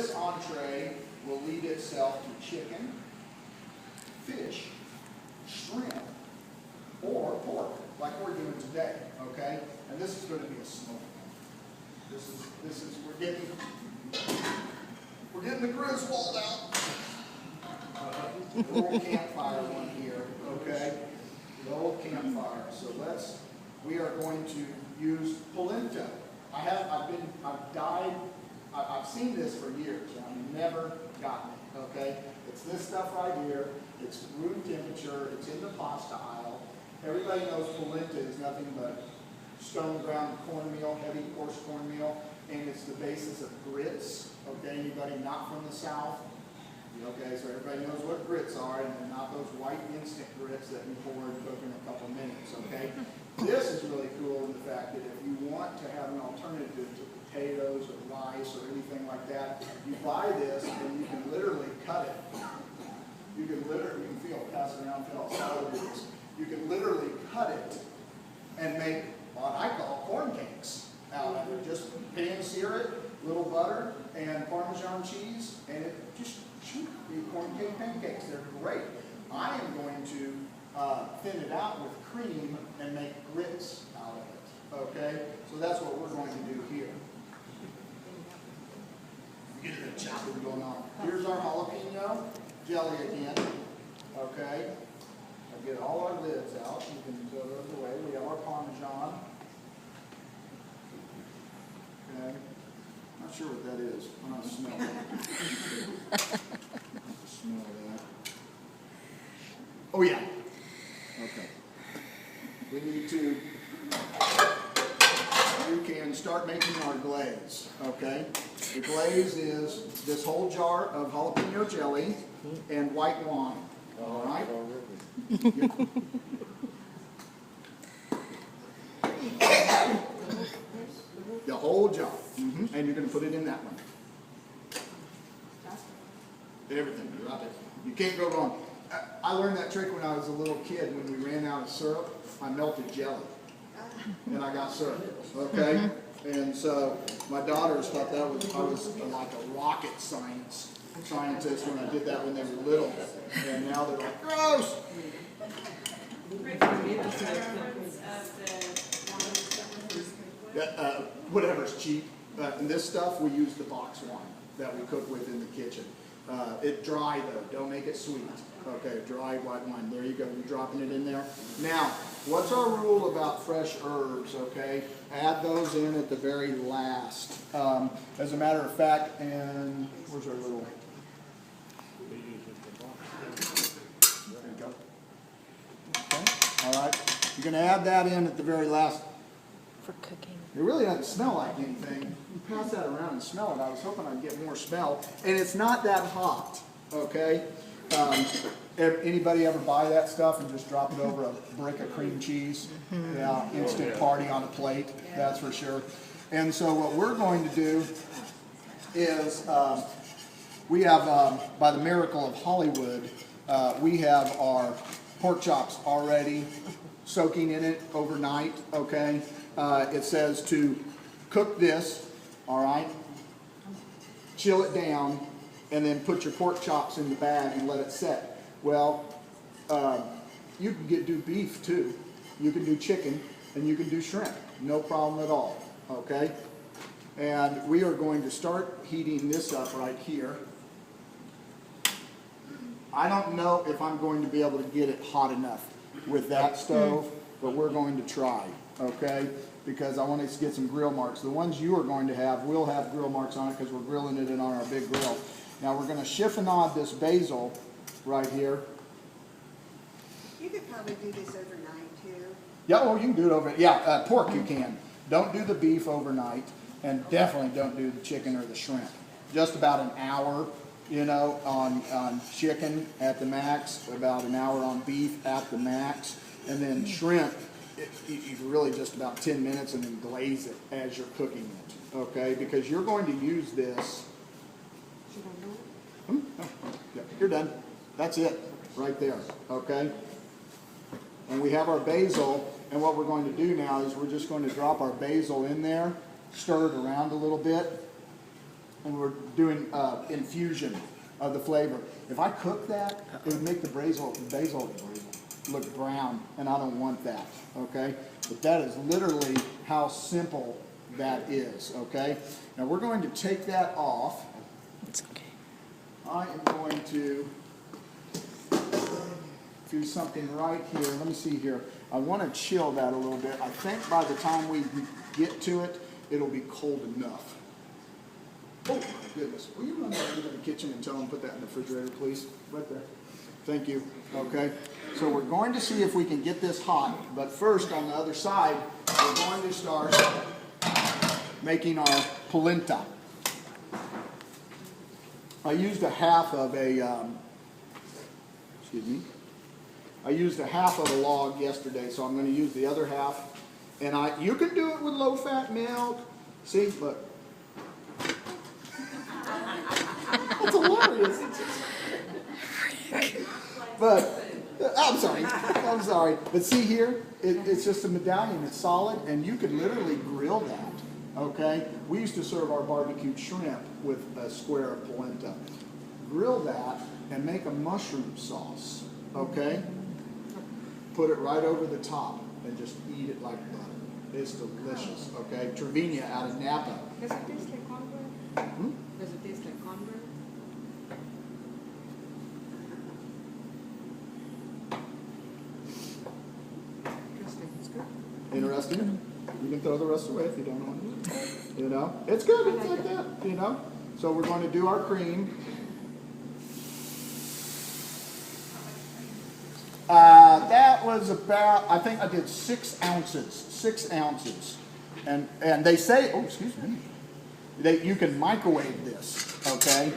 this entree will lead itself to chicken, fish, shrimp, or pork, like we're doing today, okay? And this is going to be a smoke. We're getting the Griswold out. The little campfire one here, okay? The old campfire. So we are going to use polenta. I've seen this for years, and I've never gotten it, okay? It's this stuff right here. It's room temperature. It's in the pasta aisle. Everybody knows polenta is nothing but stone ground cornmeal, heavy coarse cornmeal, and it's the basis of grits, okay? Anybody not from the South? Okay, so everybody knows what grits are, and they're not those white instant grits that you pour and cook in a couple minutes, okay? This is really cool in the fact that if you want to have an alternative to potatoes or rice or anything like that, you buy this and you can literally cut it. You can feel it, pass it around, feel how solid it is. You can literally cut it and make what I call corn cakes out of it. Just pan sear it, little butter and Parmesan cheese, and it just be corn cake pancakes. They're great. I am going to thin it out with cream and make grits out of it. Okay? So that's what we're going to do here. Get the chopping going on. Here's our jalapeno jelly again. Okay? I'll get all our lids out. You can throw those away. We have our Parmesan. Okay? Not sure what that is. I'm not smelling it. Smell that. Oh yeah. Okay. We need to. You can start making our glaze. Okay. The glaze is this whole jar of jalapeno jelly and white wine. All right. The whole jar. And you're going to put it in that one. Everything. Drop it. You can't go wrong. I learned that trick when I was a little kid. When we ran out of syrup, I melted jelly. And I got syrup. Okay? And so my daughters thought I was like a rocket scientist when I did that when they were little. And now they're like, gross! Whatever's cheap. And this stuff, we use the box wine that we cook with in the kitchen. It's dry though, don't make it sweet. Okay, dry white wine. There you go, you're dropping it in there. Now, what's our rule about fresh herbs, okay? Add those in at the very last. As a matter of fact, and where's our little... There you go. Okay, all right. You're gonna add that in at the very last. For cooking. It really doesn't smell like anything. You pass that around and smell it. I was hoping I'd get more smell. And it's not that hot, okay? Anybody ever buy that stuff and just drop it over a brick of cream cheese? Yeah, instant party on a plate, that's for sure. And so what we're going to do is we have, by the miracle of Hollywood, we have our pork chops already soaking in it overnight, okay? It says to cook this, all right, chill it down, and then put your pork chops in the bag and let it set. Well, you can do beef too. You can do chicken, and you can do shrimp. No problem at all, okay? And we are going to start heating this up right here. I don't know if I'm going to be able to get it hot enough with that stove, but we're going to try, okay? Because I want us to get some grill marks. The ones you are going to have will have grill marks on it because we're grilling it in on our big grill. Now we're going to chiffonade this basil right here. You could probably do this overnight too. Yeah, oh, you can do it over. Yeah, pork you can. Don't do the beef overnight, and definitely don't do the chicken or the shrimp. Just about an hour, you know, on chicken at the max. About an hour on beef at the max, and then shrimp. You really just about 10 minutes, and then glaze it as you're cooking it. Okay, because you're going to use this. Oh, yeah, you're done. That's it, right there, okay? And we have our basil, and what we're going to do now is we're just going to drop our basil in there, stir it around a little bit, when we're doing infusion of the flavor. If I cook that, it would make the basil look brown, and I don't want that, okay? But that is literally how simple that is, okay? Now we're going to take that off. It's okay. I am going to do something right here. Let me see here. I want to chill that a little bit. I think by the time we get to it, it'll be cold enough. Oh my goodness. Will you run that into the kitchen and tell them to put that in the refrigerator, please? Right there. Thank you. Okay. So we're going to see if we can get this hot. But first, on the other side, we're going to start making our polenta. I used a half of a, I used a half of a log yesterday, so I'm going to use the other half. And you can do it with low-fat milk. See, look. That's hilarious. But, I'm sorry. But see here, it's just a medallion. It's solid, and you could literally grill that, okay? We used to serve our barbecued shrimp with a square of polenta. Grill that and make a mushroom sauce, okay? Put it right over the top and just eat it like butter. It's delicious, okay? Trevina out of Napa. Does it taste like cornbread? Hmm? Does it taste like cornbread? Interesting. It's good. Interesting. You can throw the rest away if you don't want it. You know, it's good. It's like that. You know. So we're going to do our cream. That was about, I think I did 6 ounces. 6 ounces. And they say, oh, excuse me, that you can microwave this, okay?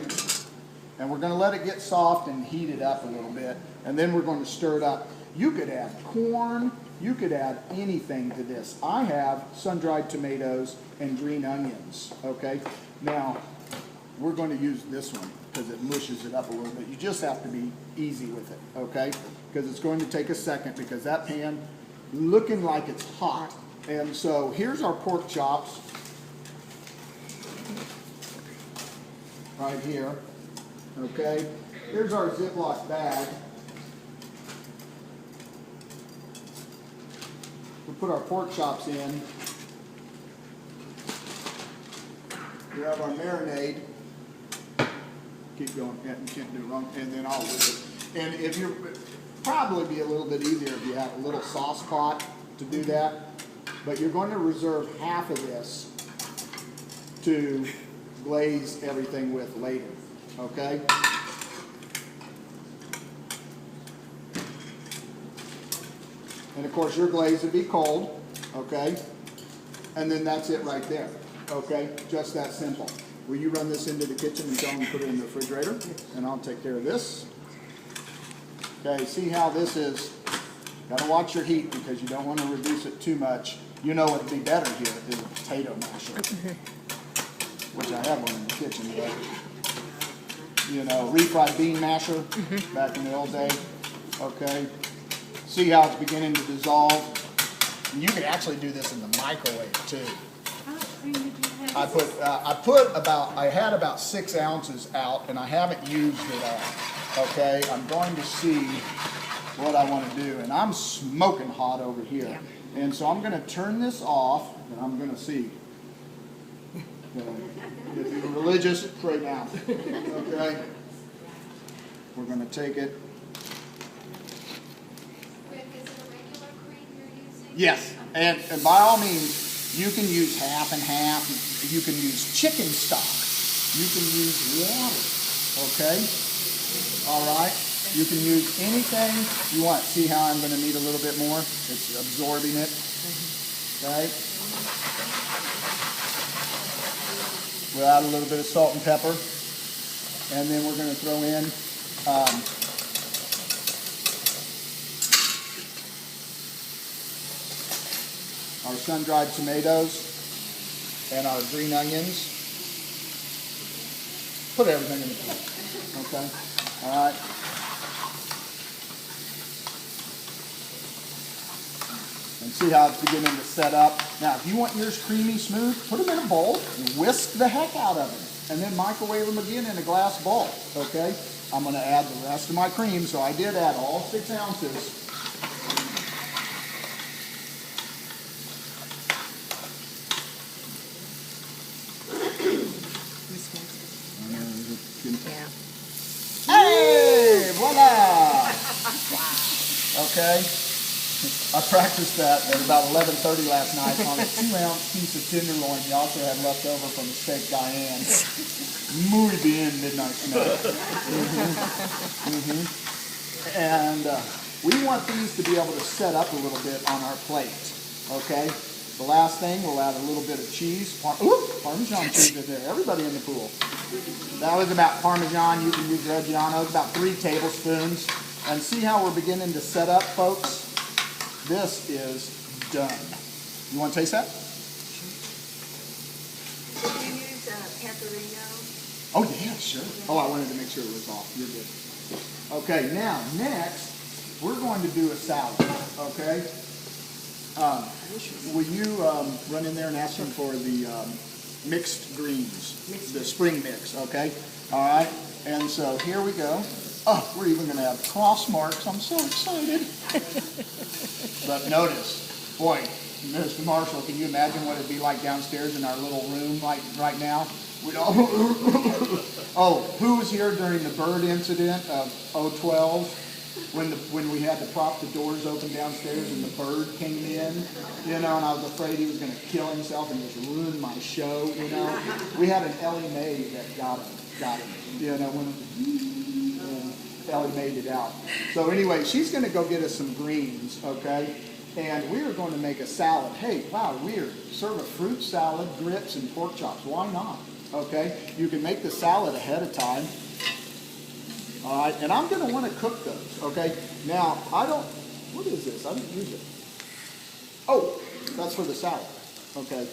And we're going to let it get soft and heat it up a little bit. And then we're going to stir it up. You could add corn. You could add anything to this. I have sun-dried tomatoes and green onions, okay? Now, we're going to use this one because it mushes it up a little bit. You just have to be easy with it, okay? Because it's going to take a second because that pan looking like it's hot. And so here's our pork chops right here, okay? Here's our Ziploc bag. We'll put our pork chops in. We have our marinade. Keep going, you can't do it wrong. And then I'll whip it. And if you're, probably be a little bit easier if you have a little sauce pot to do that. But you're going to reserve half of this to glaze everything with later, okay? And of course your glaze would be cold, okay? And then that's it right there, okay? Just that simple. Will you run this into the kitchen and tell them to put it in the refrigerator? And I'll take care of this. Okay, see how this is. Gotta watch your heat because you don't want to reduce it too much. You know what would be better here is a potato masher, which I have one in the kitchen, but you know, refried bean masher back in the old day. Okay, see how it's beginning to dissolve. And you can actually do this in the microwave too. I had about 6 ounces out, and I haven't used it all. Okay, I'm going to see what I want to do, and I'm smoking hot over here. Yeah. And so I'm going to turn this off, and I'm going to see. If you're religious, pray now. Okay? We're going to take it. Rick, is it a regular cream you're using? Yes, and by all means, you can use half and half. You can use chicken stock. You can use water. Okay? All right? You can use anything you want. See how I'm going to need a little bit more? It's absorbing it. Okay? We'll add a little bit of salt and pepper. And then we're going to throw in our sun-dried tomatoes and our green onions. Put everything in the pan. Okay? All right? And see how it's beginning to set up. Now, if you want yours creamy smooth, put them in a bowl and whisk the heck out of and then microwave them again in a glass bowl, okay? I'm gonna add the rest of my cream, so I did add all 6 ounces. Yeah. Hey, voila! Okay, I practiced that at about 11:30 last night on a 2-ounce piece of tenderloin. You also had left over from the steak Diane. Muy bien, midnight snack. And we want these to be able to set up a little bit on our plate, okay? The last thing, we'll add a little bit of cheese. Parmesan cheese in there. Everybody in the pool. That was about Parmesan. You can use Reggiano. It's about 3 tablespoons. And see how we're beginning to set up, folks? This is done. You want to taste that? Do you use pecorino? Oh, yeah, sure. Oh, I wanted to make sure it was off. You're good. Okay, now, next, we're going to do a salad, okay? Will you run in there and ask them for the mixed greens, the spring mix, okay? All right, and so here we go. Oh, we're even going to have cross marks. I'm so excited. But notice, boy, Mr. Marshall, can you imagine what it'd be like downstairs in our little room like right now? We'd all oh, who was here during the bird incident of 2012 when we had to prop the doors open downstairs and the bird came in, you know, and I was afraid he was going to kill himself and just ruin my show, you know. We had an Ellie Mae that got him, you know, when Ellie made it out. So anyway, she's going to go get us some greens, okay? And we are going to make a salad. Hey, wow, weird. Serve a fruit salad, grits, and pork chops. Why not? Okay? You can make the salad ahead of time. All right, and I'm going to want to cook those, okay? Now, what is this? I didn't use it. Oh, that's for the salad, okay?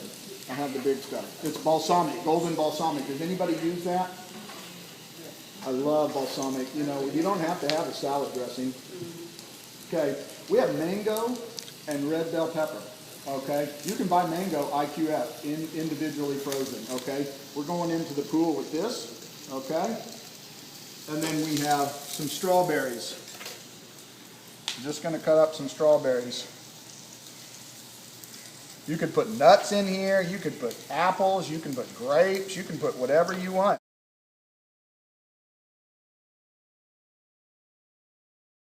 I have the big stuff. It's balsamic, golden balsamic. Does anybody use that? I love balsamic. You know, you don't have to have a salad dressing. Okay, we have mango and red bell pepper, okay? You can buy mango IQF individually frozen, okay? We're going into the pool with this, okay? And then we have some strawberries. I'm just going to cut up some strawberries. You could put nuts in here. You could put apples. You can put grapes. You can put whatever you want.